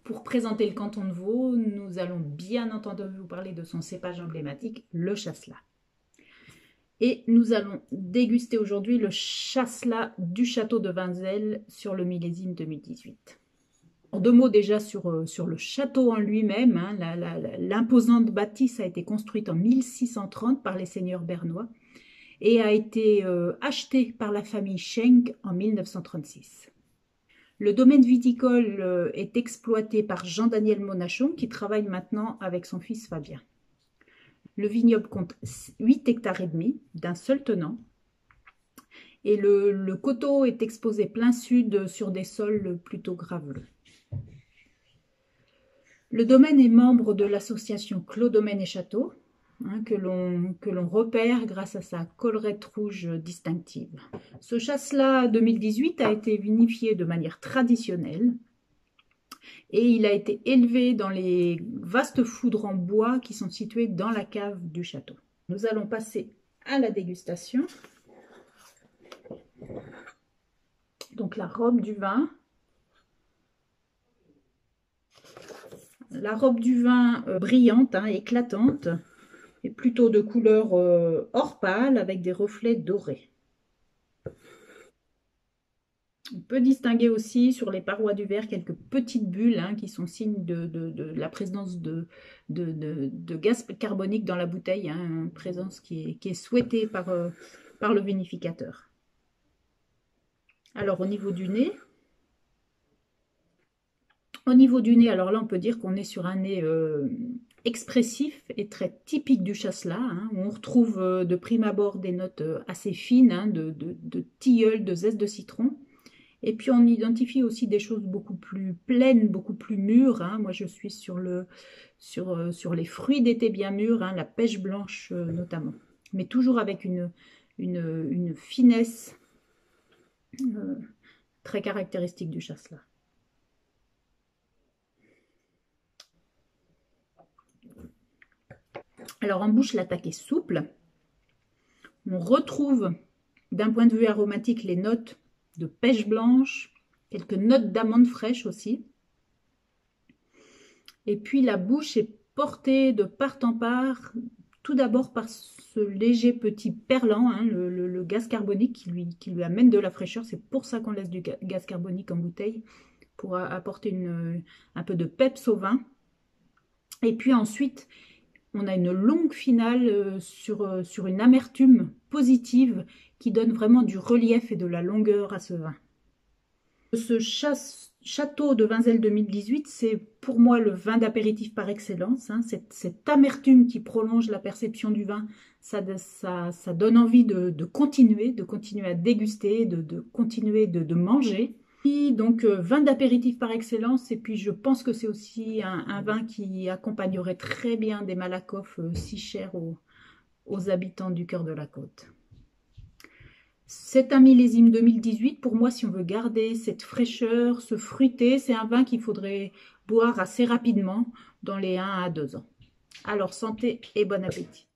Pour présenter le canton de Vaud, nous allons bien entendu vous parler de son cépage emblématique, le chasselas. Et nous allons déguster aujourd'hui le chasselas du château de Vinzelles sur le millésime 2018. En 2 mots déjà sur le château en lui-même, hein, l'imposante bâtisse a été construite en 1630 par les seigneurs bernois et a été achetée par la famille Schenk en 1936. Le domaine viticole est exploité par Jean-Daniel Monachon qui travaille maintenant avec son fils Fabien. Le vignoble compte 8 hectares et demi d'un seul tenant et le coteau est exposé plein sud sur des sols plutôt graveleux. Le domaine est membre de l'association Clos Domaine et Château, hein, que l'on repère grâce à sa collerette rouge distinctive. Ce chasselas 2018 a été vinifié de manière traditionnelle et il a été élevé dans les vastes foudres en bois qui sont situées dans la cave du château. Nous allons passer à la dégustation. Donc la robe du vin. La robe du vin brillante, hein, éclatante, est plutôt de couleur or pâle avec des reflets dorés. On peut distinguer aussi sur les parois du verre quelques petites bulles, hein, qui sont signes de la présence de gaz carbonique dans la bouteille, hein, une présence qui est souhaitée par le vinificateur. Alors au niveau du nez, alors là on peut dire qu'on est sur un nez expressif et très typique du chasselas, hein, où on retrouve de prime abord des notes assez fines, hein, de tilleul, de zeste de citron. Et puis on identifie aussi des choses beaucoup plus pleines, beaucoup plus mûres, hein. Moi je suis sur les fruits d'été bien mûrs, hein, la pêche blanche notamment. Mais toujours avec une finesse très caractéristique du chasselas. Alors en bouche, l'attaque est souple. On retrouve d'un point de vue aromatique les notes de pêche blanche, quelques notes d'amande fraîche aussi. Et puis la bouche est portée de part en part, tout d'abord par ce léger petit perlant, hein, le gaz carbonique qui lui amène de la fraîcheur. C'est pour ça qu'on laisse du gaz carbonique en bouteille, pour apporter un peu de peps au vin. Et puis ensuite, on a une longue finale sur une amertume positive qui donne vraiment du relief et de la longueur à ce vin. Ce château de Vinzelles 2018, c'est pour moi le vin d'apéritif par excellence, hein. Cette amertume qui prolonge la perception du vin, ça donne envie de continuer à déguster, de continuer de manger. Et donc vin d'apéritif par excellence, et puis je pense que c'est aussi un vin qui accompagnerait très bien des Malakoff si chers aux habitants du cœur de la côte. C'est un millésime 2018. Pour moi, si on veut garder cette fraîcheur, ce fruité, c'est un vin qu'il faudrait boire assez rapidement, dans les 1 à 2 ans. Alors santé et bon appétit.